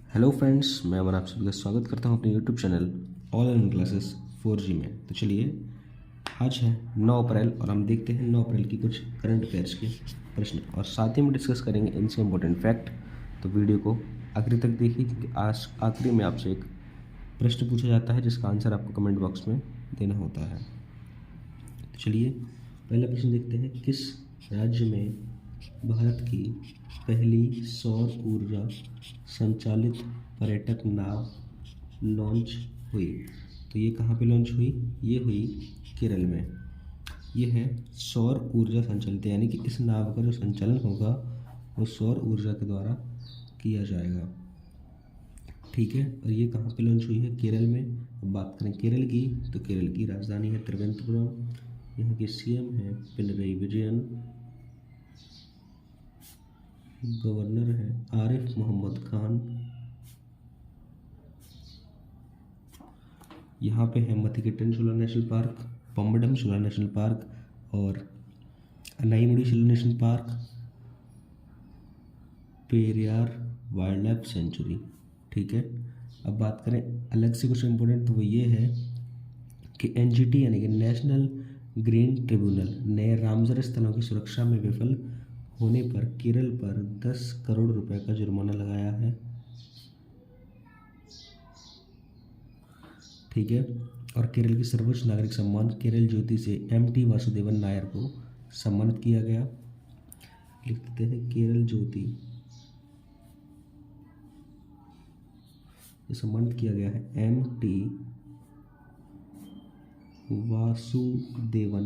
Hello friends, मैं अमन आप सभी का स्वागत करता हूं अपने YouTube channel all in classes 4G में। तो चलिए, आज है 9 अप्रैल और हम देखते हैं 9 अप्रैल की कुछ करंट अफेयर्स के प्रश्न और साथ ही में डिस्कस करेंगे इनसे इम्पोर्टेंट फैक्ट। तो वीडियो को आखिरी तक देखिए क्योंकि आज आखिरी में आपसे एक प्रश्न पूछा जाता है जिसका आंसर आपको कमेंट बॉक्स में देना होता है। तो चलिए, पहला प्रश्न देखते हैं। किस राज्य में भारत की पहली सौर ऊर्जा संचालित पर्यटक नाव लॉन्च हुई? तो ये कहाँ पे लॉन्च हुई? ये हुई केरल में। ये है सौर ऊर्जा संचालित, यानी कि इस नाव का जो संचालन होगा वो सौर ऊर्जा के द्वारा किया जाएगा। ठीक है, और ये कहाँ पे लॉन्च हुई है? केरल में। अब बात करें केरल की, तो केरल की राजधानी है तिरुवनंतपुरम। यहाँ के सीएम है पिनरई विजयन। गवर्नर है आरिफ मोहम्मद खान। यहाँ पे है Mathikettan Shola national park, Pambadum Shola national park और Anamudi Shola national park, Periyar wildlife sanctuary. ठीक है, अब बात करें अलग से कुछ इम्पोर्टेंट, तो वो ये है कि एनजीटी यानी कि नेशनल ग्रीन ट्रिब्यूनल ने रामसर स्थलों की सुरक्षा में विफल होने पर केरल पर 10 करोड़ रुपए का जुर्माना लगाया है। ठीक है, और केरल की सर्वोच्च नागरिक सम्मान केरल ज्योति से एमटी वासुदेवन नायर को सम्मानित किया गया। लिख देते हैं केरल ज्योति, सम्मानित किया गया है एमटी वासुदेवन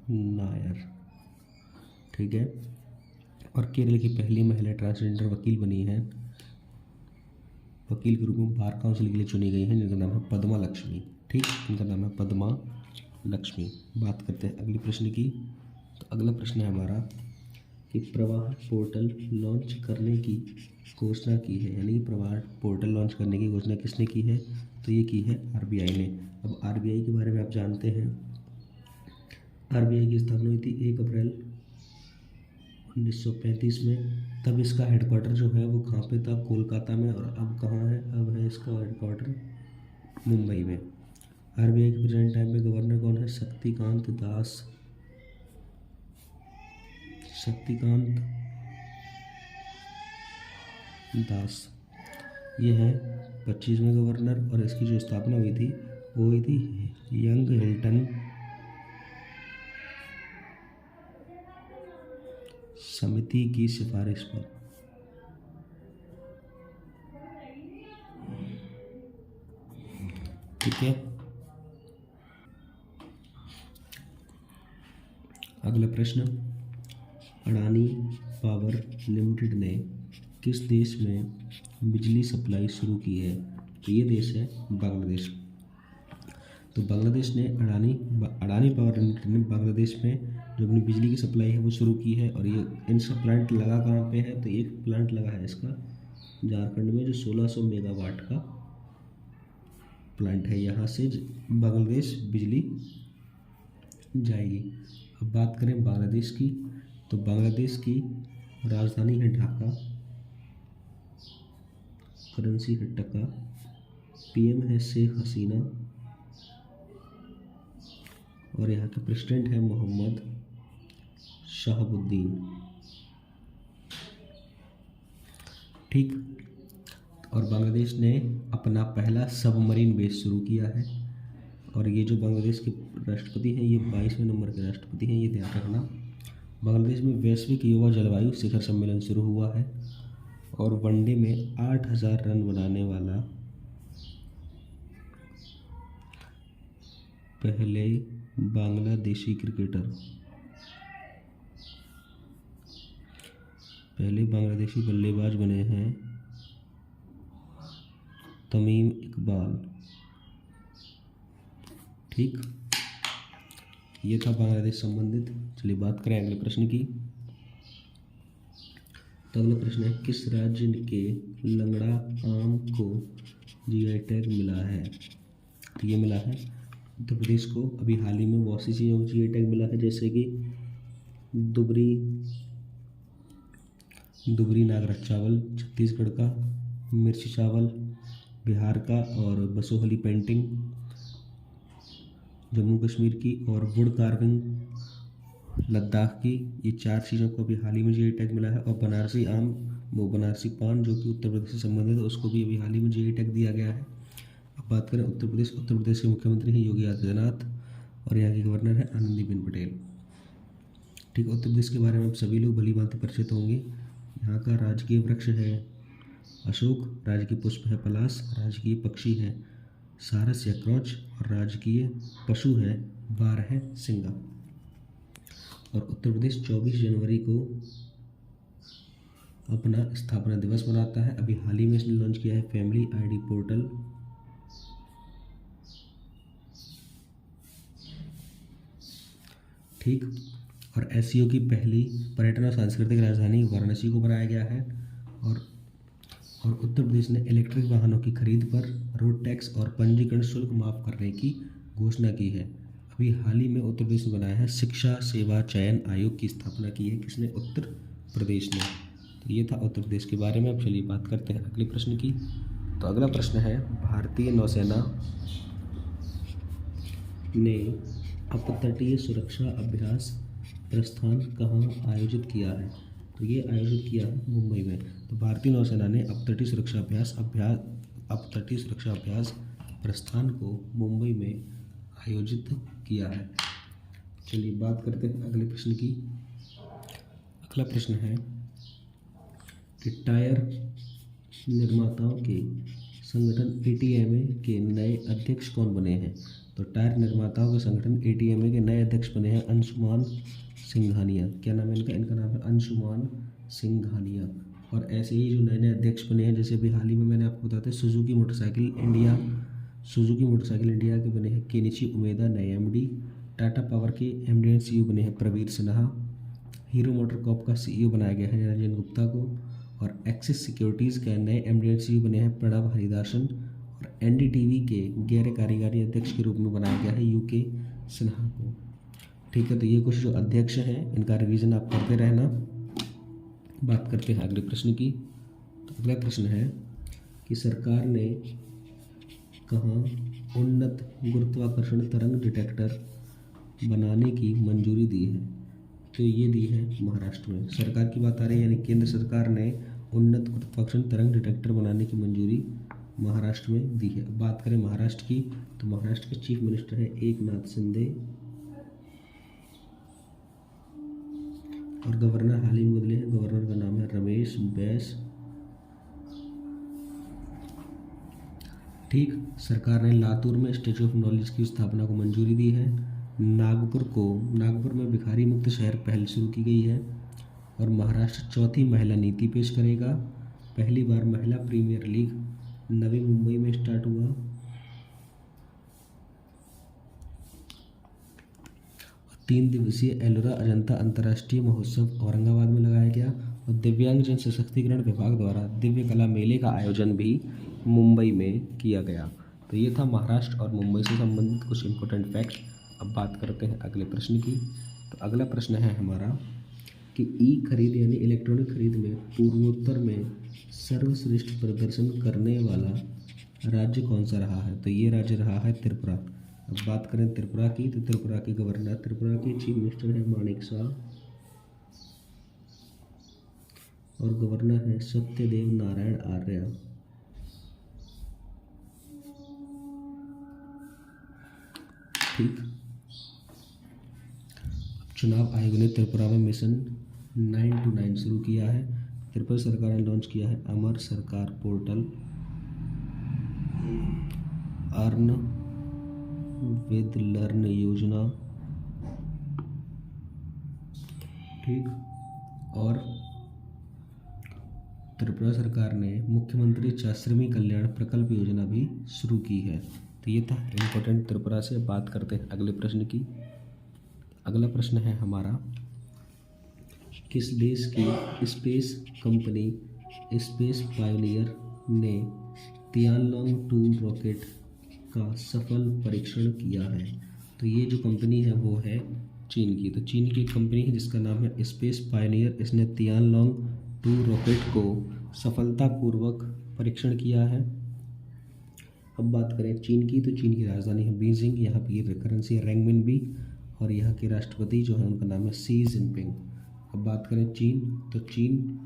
नायर। ठीक है, और केरल की पहली महिला ट्रांसजेंडर वकील बनी है, वकील के रूप में बार काउंसिल के लिए चुनी गई हैं, जिनका नाम है पद्मा लक्ष्मी। ठीक, इनका नाम है पद्मा लक्ष्मी। बात करते हैं अगले प्रश्न की। तो अगला प्रश्न है हमारा कि प्रवाह पोर्टल लॉन्च करने की घोषणा की है, यानी कि प्रवाह पोर्टल लॉन्च करने की घोषणा किसने की है? तो ये की है आरबीआई ने। अब आरबीआई के बारे में आप जानते हैं, आरबीआई की स्थापना हुई थी 1 अप्रैल 1935 में। तब इसका हेडक्वार्टर जो है वो कहाँ पे था? कोलकाता में। और अब कहाँ है? अब है इसका हेडक्वार्टर मुंबई में। आरबीआई के प्रेजेंट टाइम पे गवर्नर कौन है? शक्तिकांत दास। शक्तिकांत दास ये है 25वें गवर्नर। और इसकी जो स्थापना हुई थी वो हुई थी यंग हिल्टन समिति की सिफारिश पर। ठीक है, अगला प्रश्न। अडानी पावर लिमिटेड ने किस देश में बिजली सप्लाई शुरू की है? तो ये देश है बांग्लादेश। तो बांग्लादेश ने अडानी पावर लिमिटेड ने बांग्लादेश में जो अपनी बिजली की सप्लाई है वो शुरू की है। और ये इनका प्लांट लगा कहाँ पे है? तो एक प्लांट लगा है इसका झारखंड में, जो 1600 मेगावाट का प्लांट है। यहाँ से बांग्लादेश बिजली जाएगी। अब बात करें बांग्लादेश की, तो बांग्लादेश की राजधानी है ढाका, करेंसी है टका, पीएम है शेख हसीना और यहाँ के प्रेसिडेंट है मोहम्मद शहाबुद्दीन। ठीक, और बांग्लादेश ने अपना पहला सबमरीन बेस शुरू किया है। और ये जो बांग्लादेश के राष्ट्रपति हैं ये 22वें नंबर के राष्ट्रपति हैं, ये ध्यान रखना। बांग्लादेश में वैश्विक युवा जलवायु शिखर सम्मेलन शुरू हुआ है और वनडे में 8000 रन बनाने वाला पहले बांग्लादेशी बल्लेबाज बने हैं तमीम इकबाल। ठीक, ये था बांग्लादेश संबंधित। चलिए बात करें अगले प्रश्न की। तो अगला प्रश्न है, किस राज्य के लंगड़ा आम को जीआई टैग मिला है? तो ये मिला है उत्तर प्रदेश को। अभी हाल ही में बहुत सी चीज़ों को जीआई टैग मिला है, जैसे कि दुबरी दुबरी नागराज चावल छत्तीसगढ़ का, मिर्ची चावल बिहार का, और बसोहली पेंटिंग जम्मू कश्मीर की, और वुड कार्विंग लद्दाख की। ये 4 चीज़ों को अभी हाल ही में जीआई टैग मिला है। और बनारसी आम, वो बनारसी पान जो कि उत्तर प्रदेश से संबंधित है, उसको भी अभी हाल ही में जीआई टैग दिया गया है। अब बात करें उत्तर प्रदेश के मुख्यमंत्री हैं योगी आदित्यनाथ और यहाँ की गवर्नर है आनंदीबेन पटेल। ठीक, उत्तर प्रदेश के बारे में आप सभी लोग भली भांति परिचित होंगे। यहाँ का राजकीय वृक्ष है अशोक, राजकीय पुष्प है पलाश, राजकीय पक्षी है सारस या क्रॉच, और राजकीय पशु है बारहसिंगा। और उत्तर प्रदेश 24 जनवरी को अपना स्थापना दिवस मनाता है। अभी हाल ही में इसने लॉन्च किया है फैमिली आईडी पोर्टल। ठीक, और एससीओ की पहली पर्यटन और सांस्कृतिक राजधानी वाराणसी को बनाया गया है। और उत्तर प्रदेश ने इलेक्ट्रिक वाहनों की खरीद पर रोड टैक्स और पंजीकरण शुल्क माफ़ करने की घोषणा की है। अभी हाल ही में उत्तर प्रदेश ने बनाया है शिक्षा सेवा चयन आयोग की स्थापना की है। किसने? उत्तर प्रदेश ने। तो ये था उत्तर प्रदेश के बारे में। अब चलिए बात करते हैं अगले प्रश्न की। तो अगला प्रश्न है, भारतीय नौसेना ने अपतटीय सुरक्षा अभ्यास प्रस्थान कहाँ आयोजित किया है? तो ये आयोजित किया है मुंबई में। तो भारतीय नौसेना ने अपतटीय सुरक्षा अभ्यास प्रस्थान को मुंबई में आयोजित किया है। चलिए बात करते हैं अगले प्रश्न की। अगला प्रश्न है कि टायर निर्माताओं के संगठन एटीएमए के नए अध्यक्ष कौन बने हैं? तो टायर निर्माताओं के संगठन एटीएमए के नए अध्यक्ष बने हैं अंशुमान सिंघानिया। क्या नाम है इनका? इनका नाम है अंशुमान सिंघानिया। और ऐसे ही जो नए नए अध्यक्ष बने हैं, जैसे अभी हाल ही में मैंने आपको बताया था सुजुकी मोटरसाइकिल इंडिया के बने हैं केनिची उमेदा नए एमडी। टाटा पावर के एमडी एंड सीईओ बने हैं Praveer Sinha. Hero MotoCorp का सीईओ बनाया गया है निरंजन गुप्ता को। और एक्सिस सिक्योरिटीज़ के नए एमडी एंड सीईओ बने हैं प्रणव हरिदासन। और एनडीटीवी के गैर कार्यकारी अध्यक्ष के रूप में बनाया गया है यूके सिन्हा को। ठीक है, तो ये कुछ जो अध्यक्ष हैं इनका रिवीजन आप करते रहना। बात करते हैं अगले प्रश्न की। तो अगला प्रश्न है कि सरकार ने कहाँ उन्नत गुरुत्वाकर्षण तरंग डिटेक्टर बनाने की मंजूरी दी है? तो ये दी है महाराष्ट्र में। सरकार की बात आ रही है, यानी केंद्र सरकार ने उन्नत गुरुत्वाकर्षण तरंग डिटेक्टर बनाने की मंजूरी महाराष्ट्र में दी है। बात करें महाराष्ट्र की, तो महाराष्ट्र के चीफ मिनिस्टर है एकनाथ शिंदे और गवर्नर हाल ही में बदले हैं। गवर्नर का नाम है रमेश बैस। ठीक, सरकार ने लातूर में स्टैच्यू ऑफ नॉलेज की स्थापना को मंजूरी दी है। नागपुर में भिखारी मुक्त शहर पहल शुरू की गई है। और महाराष्ट्र चौथी महिला नीति पेश करेगा। पहली बार महिला प्रीमियर लीग नवी मुंबई में स्टार्ट हुआ। 3 दिवसीय एलोरा अजंता अंतर्राष्ट्रीय महोत्सव औरंगाबाद में लगाया गया। और दिव्यांगजन सशक्तिकरण विभाग द्वारा दिव्य कला मेले का आयोजन भी मुंबई में किया गया। तो ये था महाराष्ट्र और मुंबई से संबंधित कुछ इंपॉर्टेंट फैक्ट। अब बात करते हैं अगले प्रश्न की। तो अगला प्रश्न है हमारा कि ई खरीद यानी इलेक्ट्रॉनिक खरीद में पूर्वोत्तर में सर्वश्रेष्ठ प्रदर्शन करने वाला राज्य कौन सा रहा है? तो ये राज्य रहा है त्रिपुरा। अब बात करें त्रिपुरा की, तो त्रिपुरा के गवर्नर, त्रिपुरा के चीफ मिनिस्टर है माणिक शाह और गवर्नर है सत्यदेव नारायण आर्य। ठीक, चुनाव आयोग ने त्रिपुरा में मिशन 9 to 9 शुरू किया है। त्रिपुरा सरकार ने लॉन्च किया है अमर सरकार पोर्टल, अर्न विद लर्न योजना। ठीक, और त्रिपुरा सरकार ने मुख्यमंत्री चाश्रमी कल्याण प्रकल्प योजना भी शुरू की है। तो ये था इम्पोर्टेंट त्रिपुरा से। बात करते हैं अगले प्रश्न की। अगला प्रश्न है हमारा, किस देश की स्पेस कंपनी स्पेस पायोनियर ने तियानलोंग 2 रॉकेट का सफल परीक्षण किया है? तो ये जो कंपनी है वो है चीन की। तो चीन की एक कंपनी है जिसका नाम है स्पेस पायोनियर। इसने तियानलोंग 2 रॉकेट को सफलतापूर्वक परीक्षण किया है। अब बात करें चीन की, तो चीन की राजधानी है बीजिंग, यहाँ की करेंसी है रेंगमिनबी और यहाँ के राष्ट्रपति जो है उनका नाम है शी जिनपिंग। अब बात करें चीन, तो चीन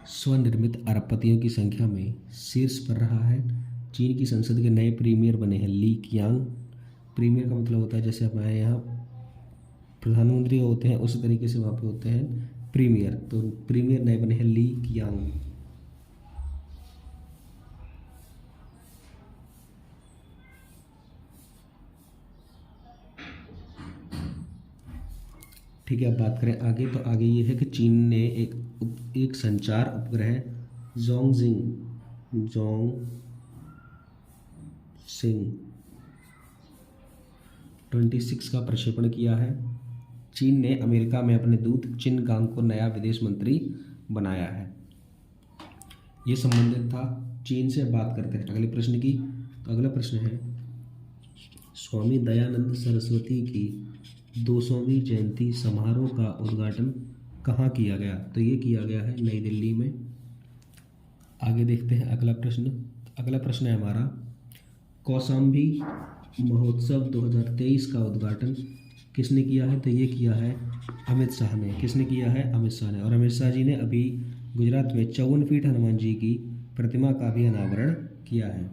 स्वनिर्मित अरबपतियों की संख्या में शीर्ष पर रहा है। चीन की संसद के नए प्रीमियर बने हैं ली कियांग। प्रीमियर का मतलब होता है जैसे हमारे यहाँ प्रधानमंत्री होते हैं उसी तरीके से वहाँ पे होते हैं प्रीमियर, तो प्रीमियर नए बने हैं ली कियांग। ठीक है, अब बात करें आगे, तो आगे ये है कि चीन ने एक संचार उपग्रह जोंगसिंग 26 का प्रक्षेपण किया है। चीन ने अमेरिका में अपने दूत चिन गांग को नया विदेश मंत्री बनाया है। ये संबंधित था चीन से। बात करते हैं अगले प्रश्न की, तो अगला प्रश्न है स्वामी दयानंद सरस्वती की 200वीं जयंती समारोह का उद्घाटन कहाँ किया गया? तो ये किया गया है नई दिल्ली में। आगे देखते हैं अगला प्रश्न। अगला प्रश्न है हमारा कौशाम्बी महोत्सव 2023 का उद्घाटन किसने किया है? तो ये किया है अमित शाह ने। किसने किया है? अमित शाह ने। और अमित शाह जी ने अभी गुजरात में 54 फीट हनुमान जी की प्रतिमा का भी अनावरण किया है।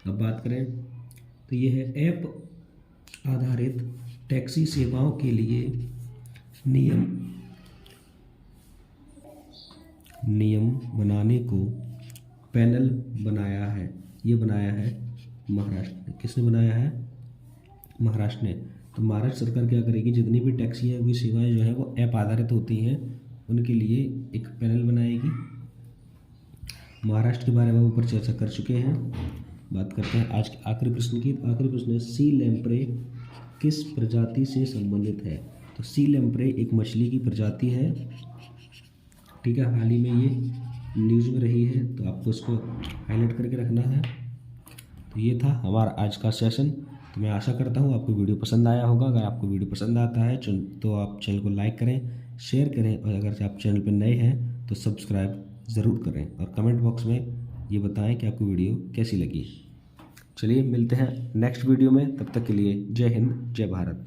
अब बात करें तो ये है ऐप आधारित टैक्सी सेवाओं के लिए नियम बनाने को पैनल बनाया है। ये बनाया है महाराष्ट्र ने। किसने बनाया है? महाराष्ट्र ने। तो महाराष्ट्र सरकार क्या करेगी, जितनी भी टैक्सियाँ की सेवाएं जो है वो ऐप आधारित होती हैं उनके लिए एक पैनल बनाएगी। महाराष्ट्र के बारे में ऊपर चर्चा कर चुके हैं। बात करते हैं आज के आखिरी प्रश्न की। आखिरी प्रश्न है सी लैम्प्रे किस प्रजाति से संबंधित है? तो सी लैम्प्रे एक मछली की प्रजाति है। ठीक है, हाल ही में ये न्यूज़ में रही है, तो आपको इसको हाईलाइट करके रखना है। तो ये था हमारा आज का सेशन। तो मैं आशा करता हूँ आपको वीडियो पसंद आया होगा। अगर आपको वीडियो पसंद आता है तो आप चैनल को लाइक करें, शेयर करें, और अगर आप चैनल पर नए हैं तो सब्सक्राइब ज़रूर करें और कमेंट बॉक्स में ये बताएं कि आपको वीडियो कैसी लगी। चलिए मिलते हैं नेक्स्ट वीडियो में, तब तक के लिए जय हिंद, जय भारत।